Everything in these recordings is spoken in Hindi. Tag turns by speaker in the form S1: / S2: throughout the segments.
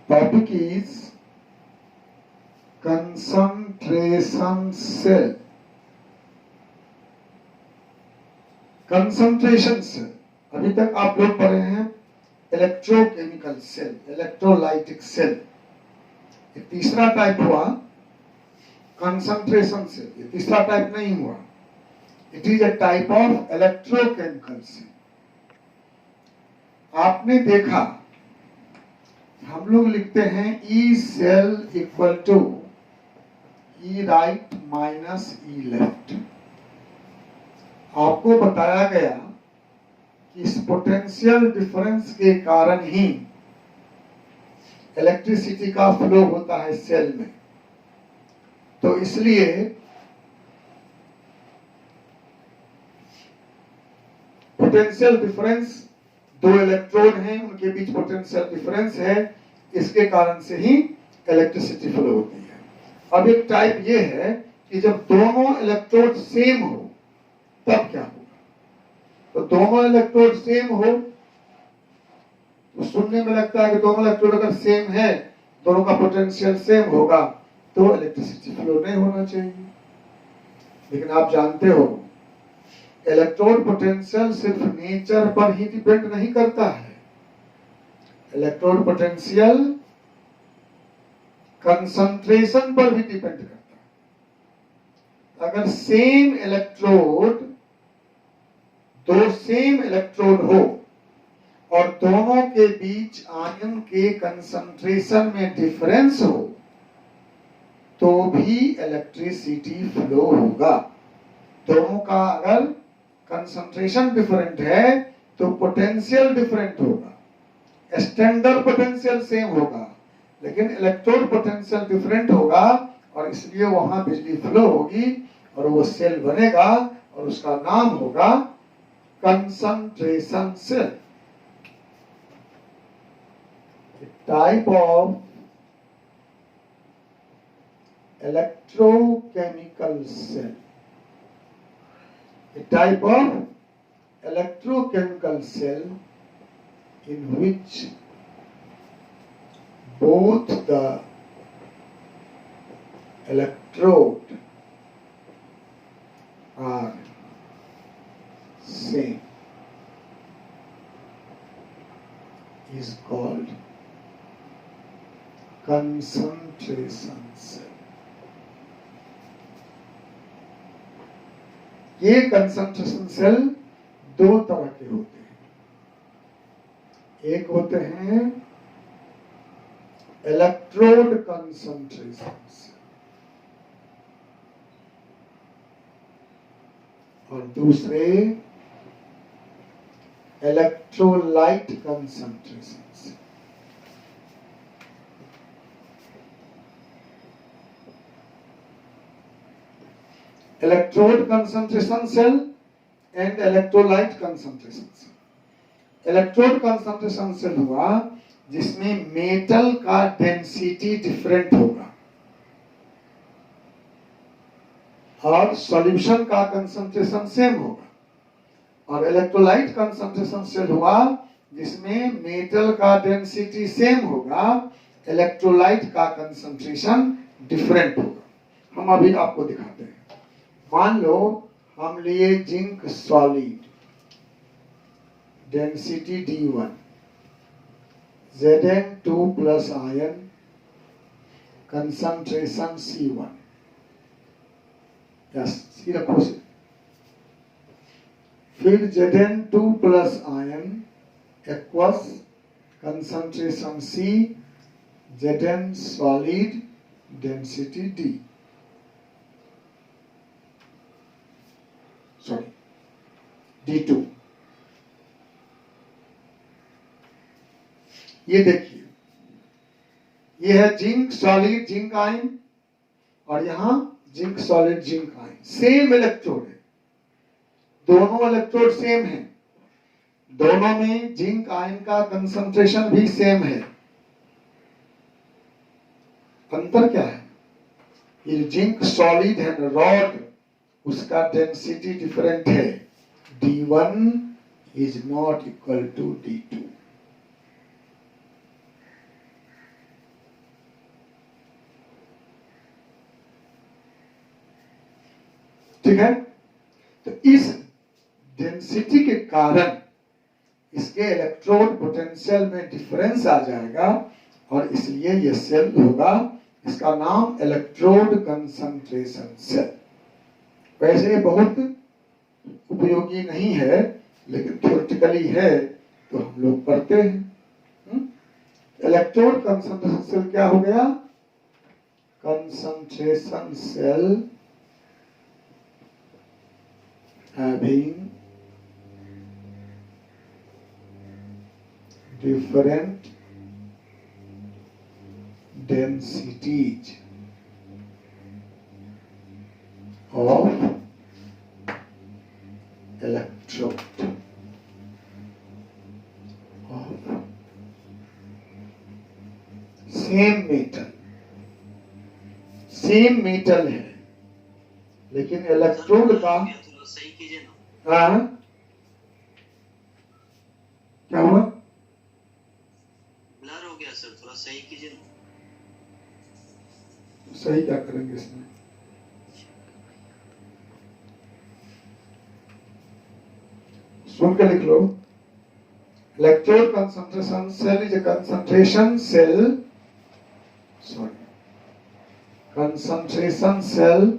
S1: Topic is concentration cell. Concentration cell, अभी तक आप लोग पढ़े हैं इलेक्ट्रोकेमिकल सेल, इलेक्ट्रोलाइटिक सेल। ये तीसरा टाइप हुआ कंसंट्रेशन सेल। ये तीसरा टाइप नहीं हुआ, it is a type of electrochemical cell. आपने देखा हम लोग लिखते हैं E cell equal to E right minus E left. आपको बताया गया कि इस पोटेंशियल डिफरेंस के कारण ही इलेक्ट्रिसिटी का फ्लो होता है सेल में। तो इसलिए पोटेंशियल डिफरेंस, दो इलेक्ट्रोड हैं उनके बीच पोटेंशियल डिफरेंस है, इसके कारण से ही इलेक्ट्रिसिटी फ्लो होती है। अब एक टाइप ये है कि जब दोनों इलेक्ट्रोड सेम हो तब क्या होगा। तो दोनों इलेक्ट्रोड सेम हो तो सुनने में लगता है कि दोनों इलेक्ट्रोड अगर सेम है, दोनों का पोटेंशियल सेम होगा तो इलेक्ट्रिसिटी फ्लो नहीं होना चाहिए। लेकिन आप जानते हो इलेक्ट्रोड पोटेंशियल सिर्फ नेचर पर ही डिपेंड नहीं करता है। इलेक्ट्रोड पोटेंशियल कंसंट्रेशन पर भी डिपेंड करता है। अगर सेम इलेक्ट्रोड, दो सेम इलेक्ट्रोड हो और दोनों के बीच आयन के कंसंट्रेशन में डिफरेंस हो तो भी इलेक्ट्रिसिटी फ्लो होगा। दोनों का अगर कंसंट्रेशन डिफरेंट है तो पोटेंशियल डिफरेंट होगा। स्टैंडर्ड पोटेंशियल सेम होगा लेकिन इलेक्ट्रोड पोटेंशियल डिफरेंट होगा और इसलिए वहां बिजली फ्लो होगी और वो सेल बनेगा और उसका नाम होगा concentration cell. A type of electrochemical cell. A type of electrochemical cell in which both the electrode are same is called concentration cell. ये कंसंट्रेशन सेल दो तरह के होते हैं। एक होते हैं इलेक्ट्रोड कंसंट्रेशन सेल और दूसरे electrolyte concentration cell. Electrode concentration cell and electrolyte concentration cell. Electrode concentration cell हुआ जिसमें मेटल का डेंसिटी डिफरेंट होगा और सॉल्यूशन का कंसंट्रेशन सेम होगा। और इलेक्ट्रोलाइट कंसंट्रेशन सेल हुआ जिसमें मेटल का डेंसिटी सेम होगा, इलेक्ट्रोलाइट का कंसंट्रेशन डिफरेंट होगा। हम अभी आपको दिखाते हैं। मान लो हम लिए zinc solid, density D1, Zn2 plus ion, concentration C1। Yes, C रखो से। फिर Zn2 plus ion aqueous concentration C, Zn solid density D। Sorry D2। ये देखिए, ये है जिंक सॉलिड जिंक आयन और यहां zinc solid zinc ion. Same electrode है, दोनों इलेक्ट्रोड सेम है, दोनों में जिंक आयन का कंसंट्रेशन भी सेम है। अंतर क्या है? ये जिंक सॉलिड है ना रॉड, उसका डेंसिटी डिफरेंट है। D1 is not equal to D2। ठीक है। तो इस डेंसिटी के कारण इसके इलेक्ट्रोड पोटेंशियल में डिफरेंस आ जाएगा और इसलिए ये सेल होगा, इसका नाम इलेक्ट्रोड कंसंट्रेशन सेल। वैसे ये बहुत उपयोगी नहीं है, लेकिन थ्योरेटिकली है तो हम लोग पढ़ते हैं। इलेक्ट्रोड कंसंट्रेशन सेल क्या हो गया? Concentration cell having different densities of electrode of same metal है, लेकिन इलेक्ट्रोड का
S2: सही कीजिए ना।
S1: हाँ क्या हुआ?
S2: ब्लर हो गया सर, थोड़ा सही कीजिए ना।
S1: सही क्या करेंगे इसमें? सुन के लिख लो। Electrode concentration cell is a concentration cell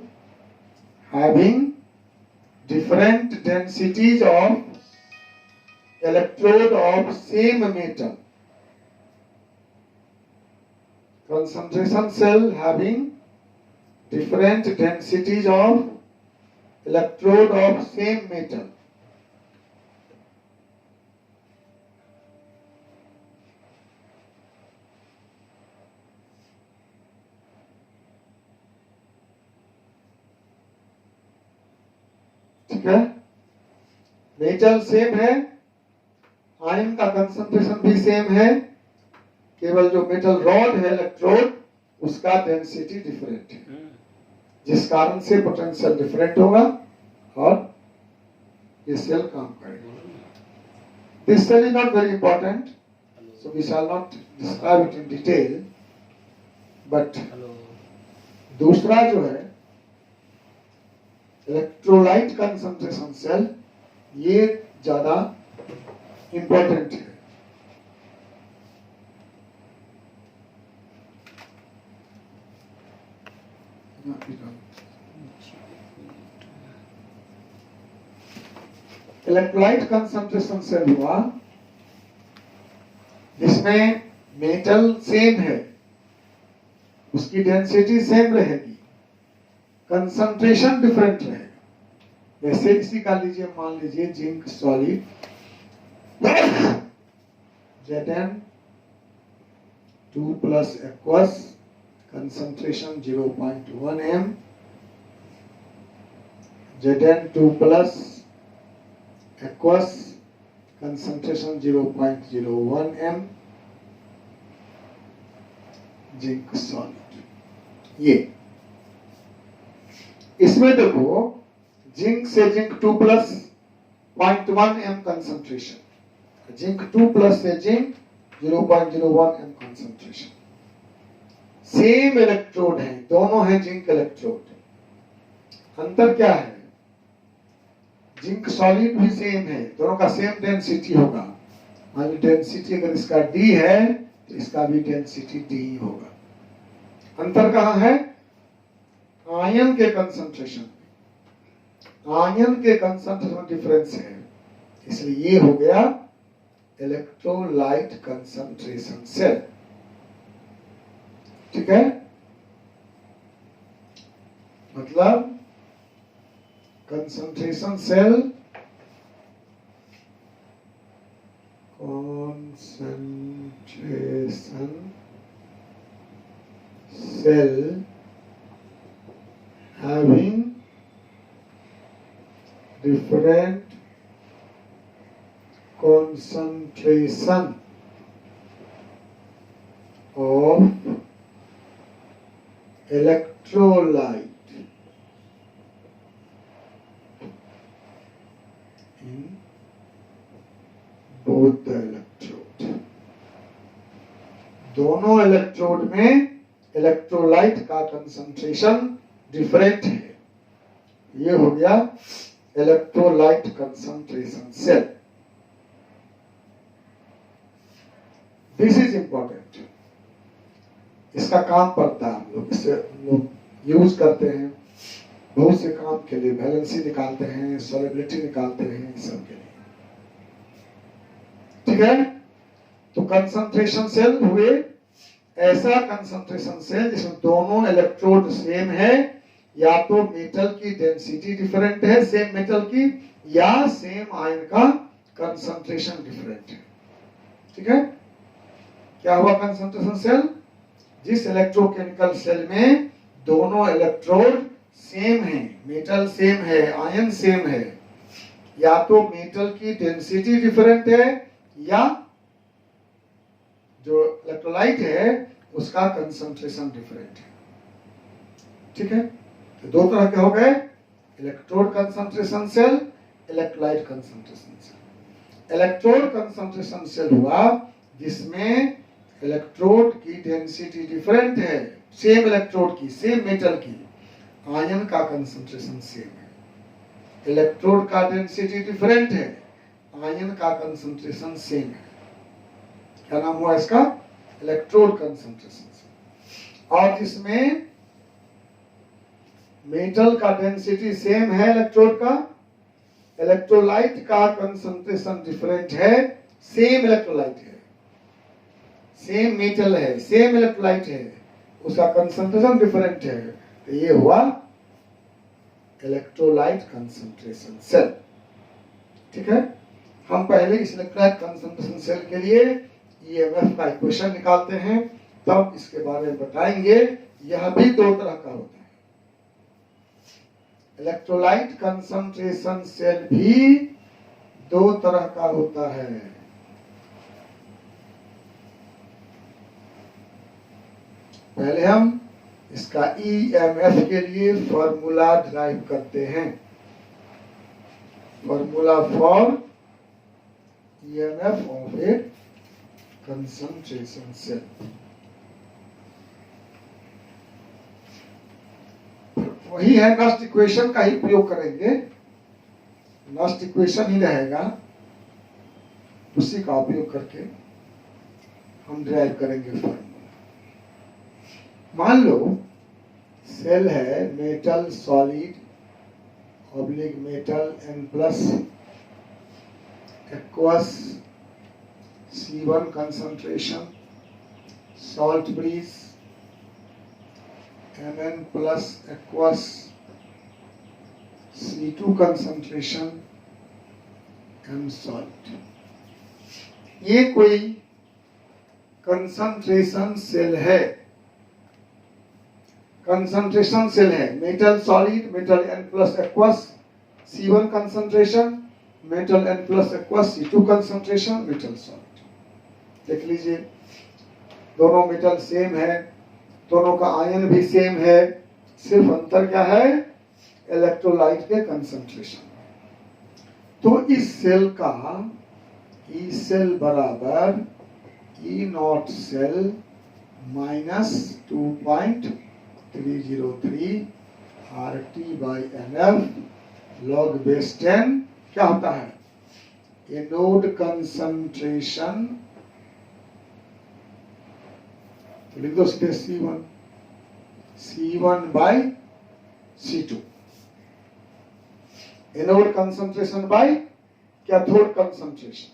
S1: having different densities of electrode of same metal. Concentration cell having different densities of electrode of same metal. ठीक है, मेटल सेम है, आयन का कंसंट्रेशन भी सेम है, केवल जो मेटल रॉड है इलेक्ट्रोड उसका डेंसिटी डिफरेंट है, जिस कारण से पोटेंशियल डिफरेंट होगा और ये सेल काम करेगा। This cell is not very important, so we shall not describe it in detail, but दूसरा जो है इलेक्ट्रोलाइट कंसंट्रेशन सेल, ये ज्यादा इंपॉर्टेंट है। इलेक्ट्रोलाइट कंसंट्रेशन सेल हुआ जिसमें मेटल सेम है, उसकी डेंसिटी सेम रहेगी, कंसंट्रेशन डिफरेंट रहेगा। जैसे इसी का लीजिए, मान लीजिए zinc solid Zn2 plus aqueous, concentration 0.1 m, Zn2 plus aqueous, concentration 0.01 m, zinc solid. ये इसमें देखो जिंक से zinc 2 plus 0.1 m concentration, zinc 2 plus से zinc 0.01 m concentration. Same electrode है, दोनों है जिंक इलेक्ट्रोड। अंतर क्या है? जिंक सॉलिड भी सेम है, दोनों का सेम डेंसिटी होगा। मान लो डेंसिटी अगर इसका D है तो इसका भी डेंसिटी D ही होगा। अंतर कहाँ है? आयन के कंसंट्रेशन, आयन के कंसंट्रेशन डिफरेंस है, इसलिए ये हो गया इलेक्ट्रोलाइट कंसंट्रेशन सेल। ठीक है, मतलब concentration cell having different concentration of electrolyte in both the electrode। दोनों इलेक्ट्रोड में इलेक्ट्रोलाइट का कंसंट्रेशन डिफरेंट है, ये हो गया electrolyte concentration cell. This is important, इसका काम पड़ता है, हम लोग इसे हम लोग यूज करते हैं बहुत से काम के लिए, वैलेंसी निकालते हैं, सॉल्युबिलिटी निकालते हैं, इस सब के लिए। ठीक है, तो कंसंट्रेशन सेल हुए ऐसा कंसंट्रेशन सेल जिसमें दोनों इलेक्ट्रोड सेम है, या तो मेटल की डेंसिटी डिफरेंट है सेम मेटल की, या सेम आयन का कंसंट्रेशन डिफरेंट है। ठीक है, क्या हुआ कंसंट्रेशन सेल? जिस इलेक्ट्रोकेमिकल सेल में दोनों इलेक्ट्रोड सेम है, मेटल सेम है, आयन सेम है, या तो मेटल की डेंसिटी डिफरेंट है या जो इलेक्ट्रोलाइट है उसका कंसंट्रेशन डिफरेंट है। ठीक है, तो दो तरह के हो गए, electrode concentration cell, electrolyte concentration cell. Electrode concentration cell हुआ जिसमें इलेक्ट्रोड की डेंसिटी डिफरेंट है, सेम इलेक्ट्रोड की, सेम मेटल की, आयन का कंसंट्रेशन सेम है। इलेक्ट्रोड का डेंसिटी डिफरेंट है, आयन का कंसंट्रेशन सेम है। क्या नाम हुआ इसका? Electrode concentration cell. और जिसमें मेटल का डेंसिटी सेम है इलेक्ट्रोड का, इलेक्ट्रोलाइट का कंसंट्रेशन डिफरेंट है, सेम इलेक्ट्रोलाइट है, सेम मेटल है, सेम इलेक्ट्रोलाइट है, उसका कंसंट्रेशन डिफरेंट है, तो ये हुआ इलेक्ट्रोलाइट कंसंट्रेशन सेल। ठीक है, हम पहले इस इलेक्ट्रोलाइट कंसंट्रेशन सेल के लिए ईएमएफ का इक्वेशन निकालते हैं, तब इसके बारे में बताएंगे। यह भी दो तरह का होता है, इलेक्ट्रोलाइट कंसंट्रेशन सेल भी दो तरह का होता है। पहले हम इसका ईएमएफ के लिए फॉर्मूला ड्राइव करते हैं। Formula for EMF of a concentration cell. वही है, नस्ट इक्वेशन का ही प्रयोग करेंगे, नस्ट इक्वेशन ही रहेगा, उसी का उपयोग करके हम ड्राइव करेंगे फॉर्मूला। मान लो सेल है metal solid oblique metal N plus aqueous C1 concentration, salt bridge Mn plus aqueous C2 concentration M salt. ये कोई कंसंट्रेशन सेल है, कंसंट्रेशन सेल है, metal solid, metal N plus aqueous C1 concentration, metal N plus aqueous C2 concentration, metal solid. देख लीजिए, दोनों मेटल सेम है, दोनों का आयन भी सेम है, सिर्फ अंतर क्या है? इलेक्ट्रोलाइट के कंसंट्रेशन। तो इस सेल का ई सेल बराबर E naught cell minus 2.303 RT/NF log base 10 क्या होता है? एनोड कंसंट्रेशन, तो लिख दो सीधे C1/C2, anode concentration by cathode concentration.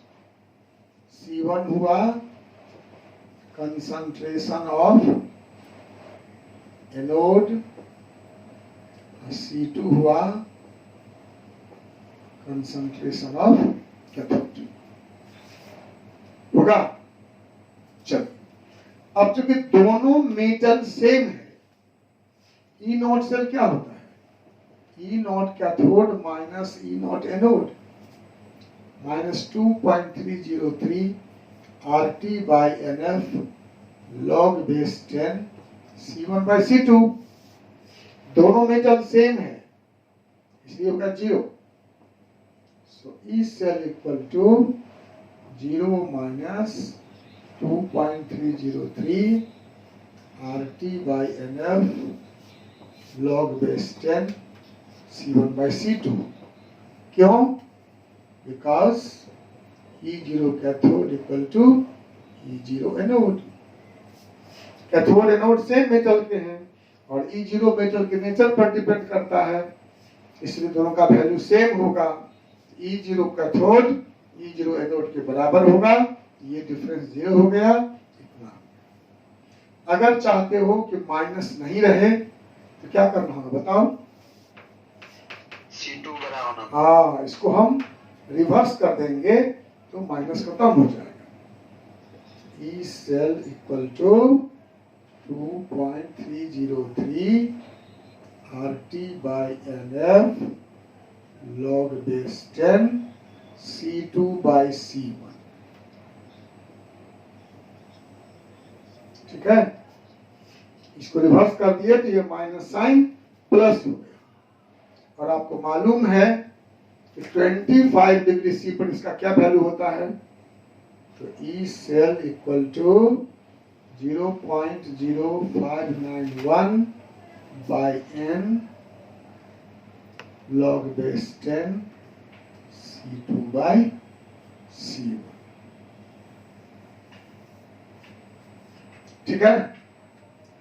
S1: C1 हुआ कंसंट्रेशन ऑफ एनोड, C2 हुआ कंसंट्रेशन ऑफ कैथोड। होगा? चल, अब चूंकि दोनों मेटल सेम है, ई नॉट सेल क्या होता है? E naught cathode minus E naught anode, minus 2.303 RT/NF log base 10 C1/C2। दोनों मेटल सेम है, इसलिए होगा 0। So E cell equal to 0 minus 2.303 RT/NF log base 10 C1/C2। क्यों? Because E0 cathode equal to E0 anode. Cathode anode same metal के हैं और E0 मेटल के नेचर पर डिपेंड करता है, इसलिए दोनों का वैल्यू सेम होगा। E0 कैथोड E0 एनोड के बराबर होगा, ये डिफरेंस 0 हो गया, इतना। अगर चाहते हो कि माइनस नहीं रहे तो क्या करना होगा बताओ?
S2: C2 बड़ा होना।
S1: हाँ, इसको हम रिवर्स कर देंगे तो माइनस खत्म हो जाएगा। E cell equal to 2.303 RT/LF log base 10 C2/C1। ठीक है, इसको रिवर्स कर दिए तो ये माइनस साइन प्लस हो गया। और आपको मालूम है कि 25 डिग्री सी पर इसका क्या वैल्यू होता है? तो E cell equal to 0.0591 by n log base 10 C2/C1। ठीक है,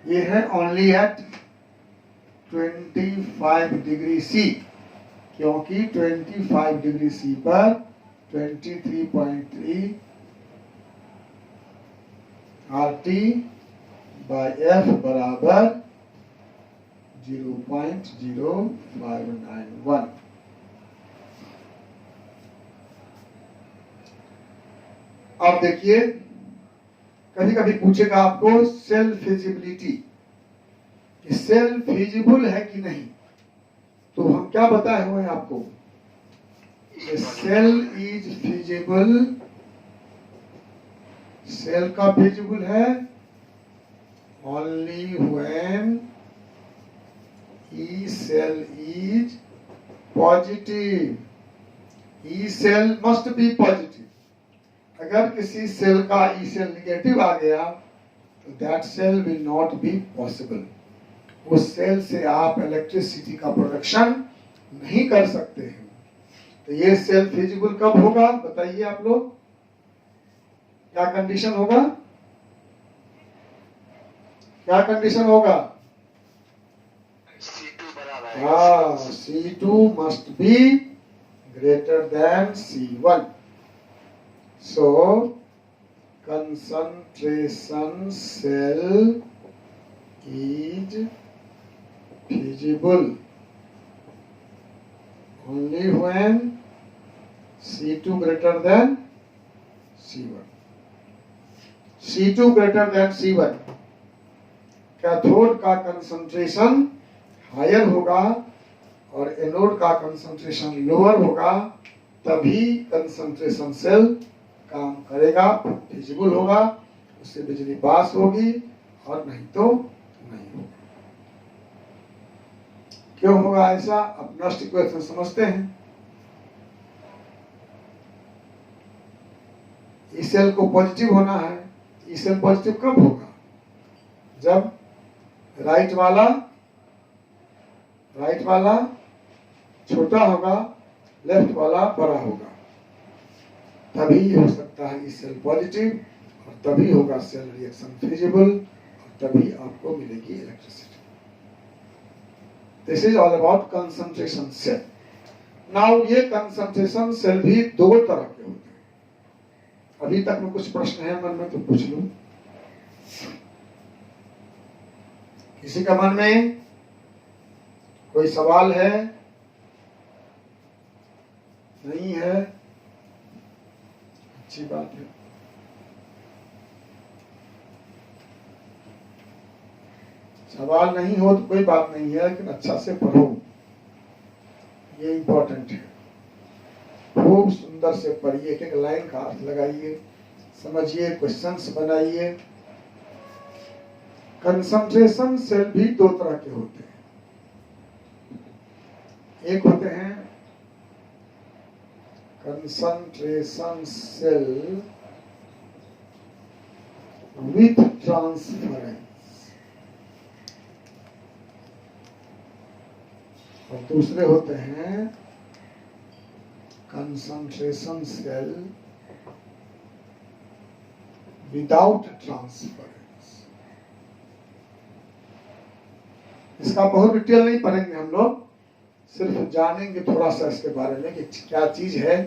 S1: ये है ओनली एट 25 डिग्री सी, क्योंकि 25 डिग्री सी पर 23.3 RT/F बराबर 0.0591। अब देखिए, कभी कभी पूछेगा आपको सेल फिजिबिलिटी, कि सेल फिजिबल है कि नहीं। तो हम क्या बताए हुए हैं आपको? सेल इज फिजिबल, सेल का फिजिबल है only when E cell is positive. E cell must be positive. अगर किसी सेल का ई सेल निगेटिव आ गया तो that cell will not be possible. उस सेल से आप इलेक्ट्रिसिटी का प्रोडक्शन नहीं कर सकते हैं। तो ये सेल फिजिबल कब होगा बताइए आप लोग? क्या कंडीशन होगा? क्या कंडीशन होगा?
S2: C2 बड़ा रहेगा।
S1: हाँ, C2 must be greater than C1. So, concentration cell is feasible only when C2 greater than C1. C2 greater than C1, cathode का कंसंट्रेशन हायर होगा और एनोड का कंसंट्रेशन लोअर होगा, तभी कंसंट्रेशन सेल काम करेगा, फिजिबल होगा, उससे बिजली पास होगी, और नहीं तो नहीं होगा। क्यों होगा ऐसा? अब नेक्स्ट इक्वेशन समझते हैं। ई सेल को पॉजिटिव होना है। ई सेल पॉजिटिव कब होगा? जब राइट वाला छोटा होगा, लेफ्ट वाला बड़ा होगा, तभी हो सकता है ई सेल पॉजिटिव, और तभी होगा सेल रिएक्शन फिजिबल, और तभी आपको मिलेगी electricity. This is all about concentration cell. Now ये कंसंट्रेशन सेल भी दो तरह के होते हैं। अभी तक में कुछ प्रश्न है मन में तो पूछ लूं। किसी का मन में कोई सवाल है? नहीं है? अच्छी बात है। सवाल नहीं हो तो कोई बात नहीं है, लेकिन अच्छा से पढ़ो, ये इंपॉर्टेंट है। खूब सुंदर से पढ़िए, एक एक लाइन का अर्थ लगाइए, समझिए, क्वेश्चंस बनाइए। कंसंट्रेशन सेल भी दो तरह के होते हैं। एक होते हैं कंसंट्रेशन सेल विथ ट्रांसफरेंस, और दूसरे होते हैं कंसंट्रेशन सेल विदाउट ट्रांसफरेंस। इसका बहुत डिटेल नहीं पढ़ेंगे हम लोग, सिर्फ जानेंगे थोड़ा सा इसके बारे में कि क्या चीज है,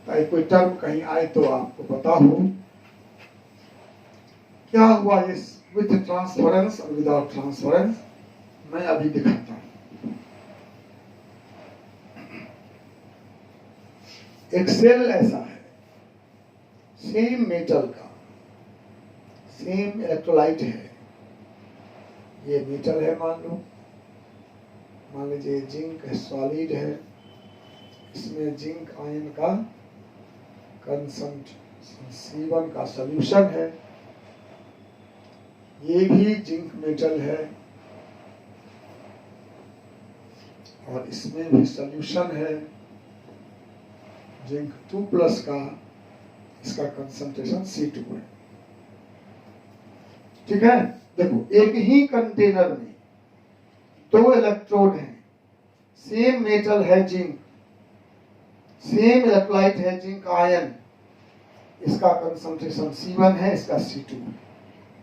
S1: ताकि कोई टर्म कहीं आए तो आपको पता हो क्या हुआ इस विद ट्रांसफरेंस और विदाउट ट्रांसफरेंस। मैं अभी दिखाता हूं। एक सेल ऐसा है, सेम मेटल का, सेम इलेक्ट्रोलाइट है। ये मेटल है, मान लीजिए जिंक सॉलिड है, इसमें जिंक आयन का कंसंट्रेशन C1 का सॉल्यूशन है। ये भी जिंक मेटल है और इसमें भी सॉल्यूशन है जिंक 2+ का, इसका कंसंट्रेशन C2 है। ठीक है, देखो एक ही कंटेनर में 2 इलेक्ट्रोड हैं, सेम मेटल है जिंक, सेम इलेक्ट्रोलाइट है जिंक आयन, इसका कंसंट्रेशन C1 है, इसका C2 है।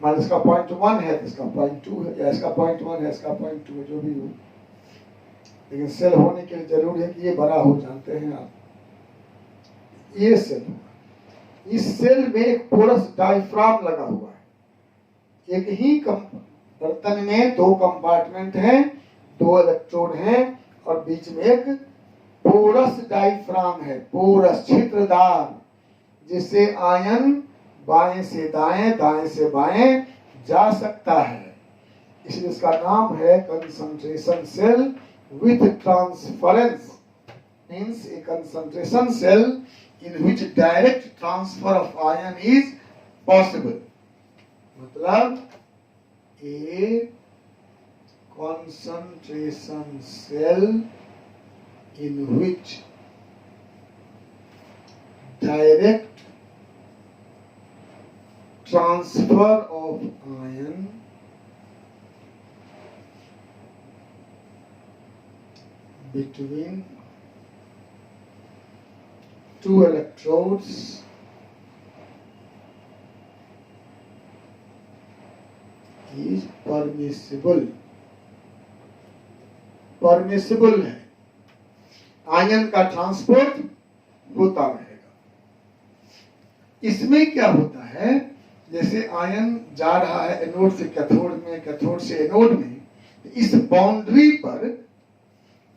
S1: मान इसका 0.1 है, इसका 0.2 है, या इसका 0.1 है, इसका 0.2 है, जो भी हो। लेकिन सेल होने के लिए जरूरी है कि ये बड़ा हो, जानते हैं आप। ये सेल होगा, इस सेल में एक पोरस डायफ्राम लगा हुआ है। एक ही बर्तन में 2 कंपार्टमेंट हैं, 2 इलेक्ट्रोड हैं और बीच में एक पोरस डायफ्राम है, पोरस छिद्रदार, जिससे आयन बाएं से दाएं, दाएं से बाएं जा सकता है। इसलिए इसका नाम है concentration cell with transference. Means a concentration cell in which direct transfer of ion is possible. मतलब a concentration cell in which direct transfer of ion between 2 electrodes is permissible। Permissible है, आयन का ट्रांसपोर्ट होता रहेगा। इसमें क्या होता है, जैसे आयन जा रहा है एनोड से कैथोड में, कैथोड से एनोड में, इस बाउंड्री पर,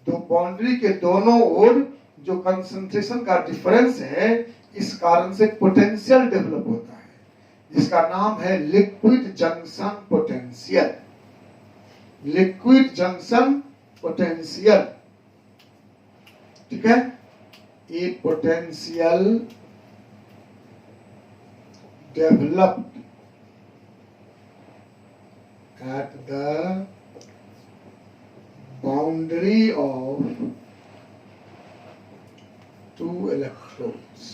S1: तो बाउंड्री के दोनों ओर जो कंसंट्रेशन का डिफरेंस है, इस कारण से पोटेंशियल डेवलप होता है, जिसका नाम है liquid junction potential. Liquid junction potential, ठीक है। ये potential developed at the boundary of 2 electrodes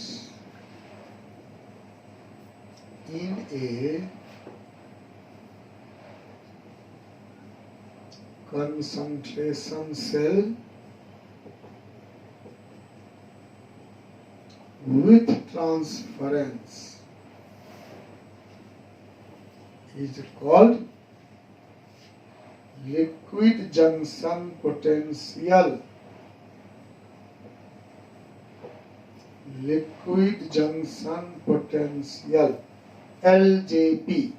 S1: in a concentration cell with transference is called liquid junction potential। liquid junction potential LJP।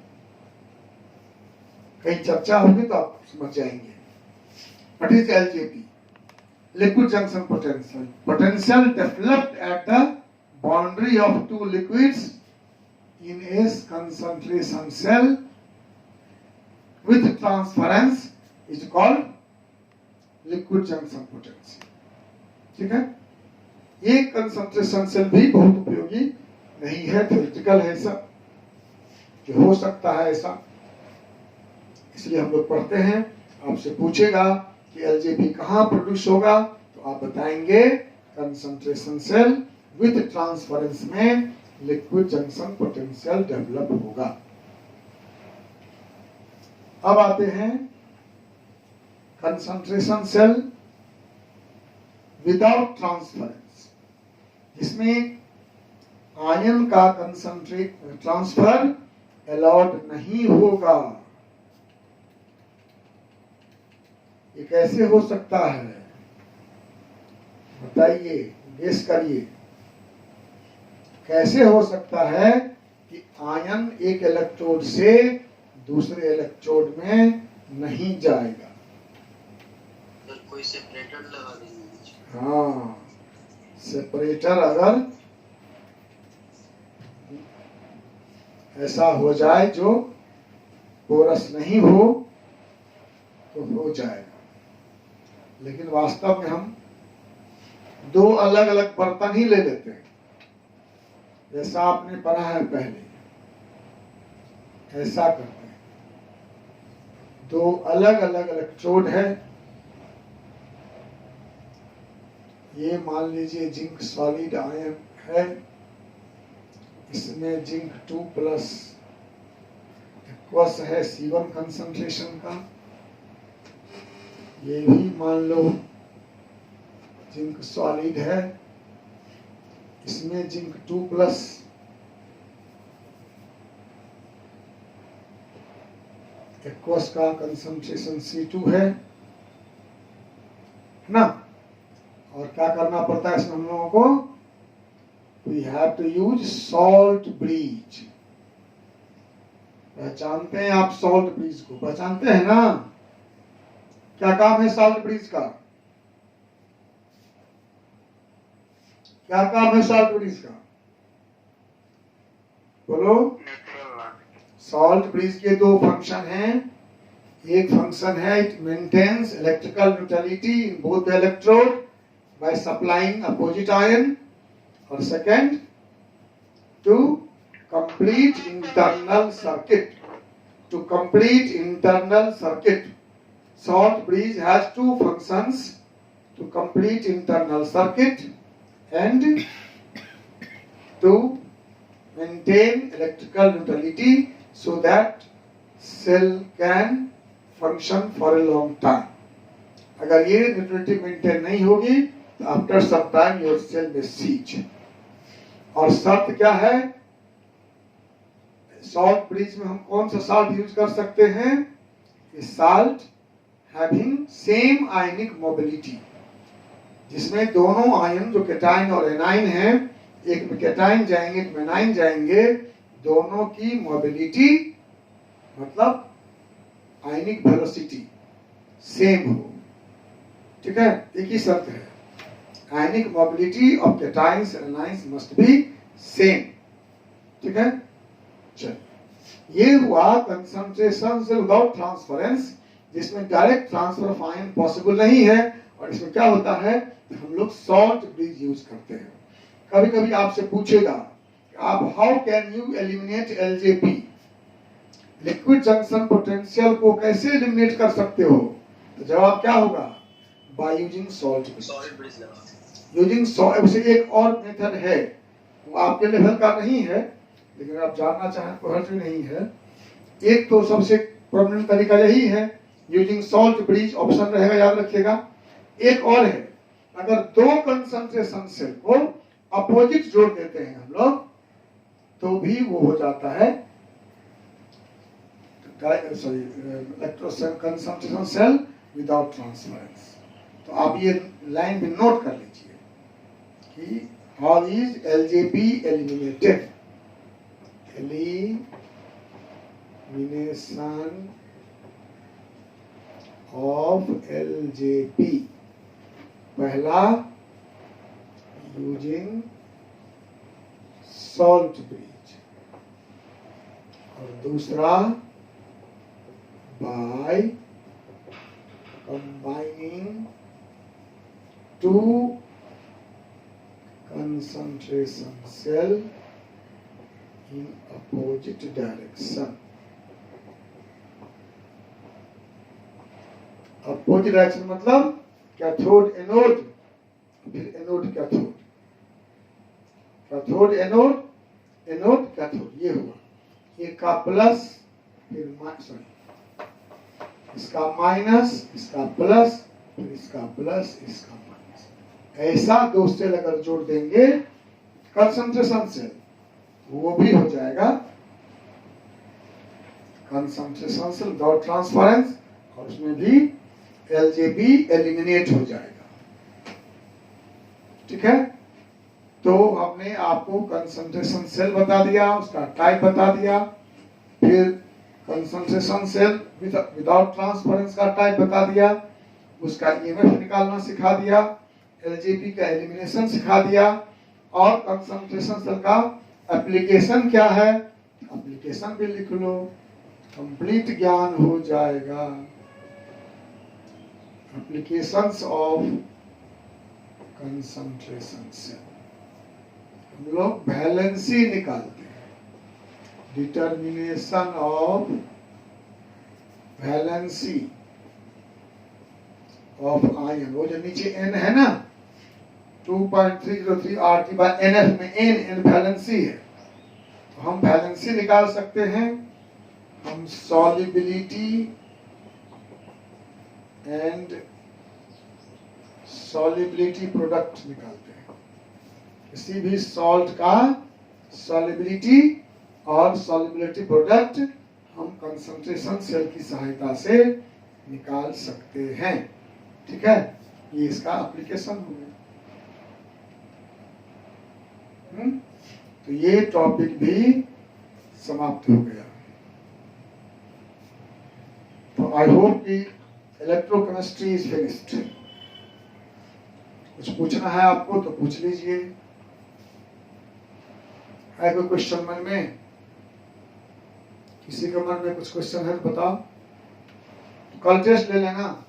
S1: कहीं चर्चा होगी तो आप समझ जाएंगे। What is LJP? Liquid junction potential. Potential developed at the boundary of 2 liquids in a concentration cell with transference is called liquid junction potential। ठीक है, ये कंसंट्रेशन सेल भी बहुत उपयोगी नहीं है, थ्योरेटिकल है सब, कि हो सकता है ऐसा। इसलिए हम लोग पढ़ते हैं, आपसे पूछेगा कि एलजेपी कहाँ प्रोड्यूस होगा, तो आप बताएंगे कंसंट्रेशन सेल विद ट्रांसफरेंस में लिक्विड जंक्शन पोटेंशियल डेवलप होगा। अब आते हैं कंसंट्रेशन सेल विदाउट ट्रांसफरेंस, जिसमें आयन का कंसंट्रेट ट्रांसफर अलाउड नहीं होगा। ये कैसे हो सकता है बताइए, गेस करिए, कैसे हो सकता है कि आयन एक इलेक्ट्रोड से दूसरे इलेक्ट्रोड में नहीं जाएगा?
S2: सर कोई सेपरेटर लगा देंगे।
S1: हाँ, सेपरेटर अगर ऐसा हो जाए जो पोरस नहीं हो तो हो जाएगा, लेकिन वास्तव में हम दो अलग अलग बर्तन ही ले लेते हैं, जैसा आपने पढ़ा है पहले, ऐसा करते हैं। दो अलग अलग इलेक्ट्रोड है, ये मान लीजिए जिंक सॉलिड आयन है, इसमें जिंक 2+ एक्वस है C1 कंसंट्रेशन का, ये भी मान लो जिंक सॉलिड है, इसमें जिंक 2+ एक्वस का कंसंट्रेशन C2 है ना। और क्या करना पड़ता है इसमें हम लोगों को? We have to use salt bridge. पहचानते हैं आप सॉल्ट ब्रीज को? पहचानते हैं ना? क्या काम है सॉल्ट ब्रीज का? क्या काम है सॉल्ट ब्रीज का? बोलो। सॉल्ट ब्रीज के दो फंक्शन हैं। एक फंक्शन है it maintains electrical neutrality in both the electrode by supplying opposite ion, or second, to complete internal circuit. To complete internal circuit, salt bridge has two functions: to complete internal circuit and to maintain electrical neutrality so that cell can function for a long time. अगर ये न्यूट्रलिटी मेंटेन नहीं होगी after some time your cell में सीज। और शर्त क्या है? सॉल्ट ब्रिज में हम कौन सा साल्ट यूज कर सकते हैं? साल्ट हैविंग सेम आयनिक मोबिलिटी, जिसमें दोनों आयन जो कैटायन और एनायन है, एक में कैटायन जाएंगे एक में एनायन जाएंगे, दोनों की मोबिलिटी मतलब आयनिक वेलोसिटी सेम हो। ठीक है, एक ही शर्त है, ionic mobility of cations and anions must be same. ठीक है, चलिए, ये हुआ कंसंट्रेशन से विदाउट ट्रांसफरेंस, जिसमें direct transfer of ion possible नहीं है। और इसमें क्या होता है, हम लोग सॉल्ट ब्रिज यूज करते हैं। कभी कभी आपसे पूछेगा आप how can you eliminate LJP, liquid junction potential को कैसे एलिमिनेट कर सकते हो? तो जवाब क्या होगा? By using salt bridge. Using salt से एक और मेथड है, वो आपके लेवल का नहीं है, लेकिन आप जानना चाहें तो हर्ज नहीं है। एक तो सबसे प्रोमिनेंट तरीका यही है, यूजिंग सॉल्ट ब्रिज ऑप्शन रहेगा, याद रखिएगा। एक और है, अगर दो कंसंट्रेशन सेल को अपोजिट जोड़ देते हैं हम लोग, तो भी वो हो जाता है कंसंट्रेशन सेल विदाउट ट्रांसफरेंस। तो आप ये लाइन भी नोट कर लीजिए कि how is LJP eliminated. Elimination of LJP, पहला यूजिंग सॉल्ट ब्रिज और दूसरा bye combining two concentration cell in opposite direction. Opposite direction मतलब कैथोड एनोड, फिर anode cathode, cathode anode, anode cathode, ये हुआ। एक का प्लस फिर सॉरी इसका माइनस, इसका प्लस, फिर इसका प्लस, इसका माइनस। ऐसा 2 सेल अगर जोड़ देंगे कंसंट्रेशन सेल, वो भी हो जाएगा कंसंट्रेशन सेल विदाउट ट्रांसफरेंस, और उसमें भी LJB एलिमिनेट हो जाएगा। ठीक है, तो हमने आपको कंसंट्रेशन सेल बता दिया, उसका टाइप बता दिया, फिर कंसंट्रेशन सेल विदाउट ट्रांसफरेंस का टाइप बता दिया, उसका EMF निकालना सिखा दिया, LJB का एलिमिनेशन सिखा दिया, और कंसंट्रेशन सेल का एप्लीकेशन क्या है, एप्लीकेशन भी लिख लो, कंप्लीट ज्ञान हो जाएगा। एप्लीकेशंस ऑफ कंसंट्रेशन सेल, हम लोग वैलेंसी निकालते हैं, determination of valency of ion, वो जो नीचे n है ना 2.303 RT/NF में n वैलेंसी है, तो हम वैलेंसी निकाल सकते हैं, हम सॉल्युबिलिटी एंड सॉल्युबिलिटी प्रोडक्ट निकालते हैं, किसी भी सॉल्ट का सॉल्युबिलिटी और सॉल्युबिलिटी प्रोडक्ट हम कंसंट्रेशन सेल की सहायता से निकाल सकते हैं। ठीक है, ये इसका एप्लीकेशन हो गया। तो ये टॉपिक भी समाप्त हो गया। तो आई होप कि इलेक्ट्रोकेमिस्ट्री इज फिनिश्ड। कुछ पूछना है आपको तो पूछ लीजिए, है कोई क्वेश्चन मन में? किसी के मन में कुछ क्वेश्चन है तो बताओ, कल टेस्ट ले लेना।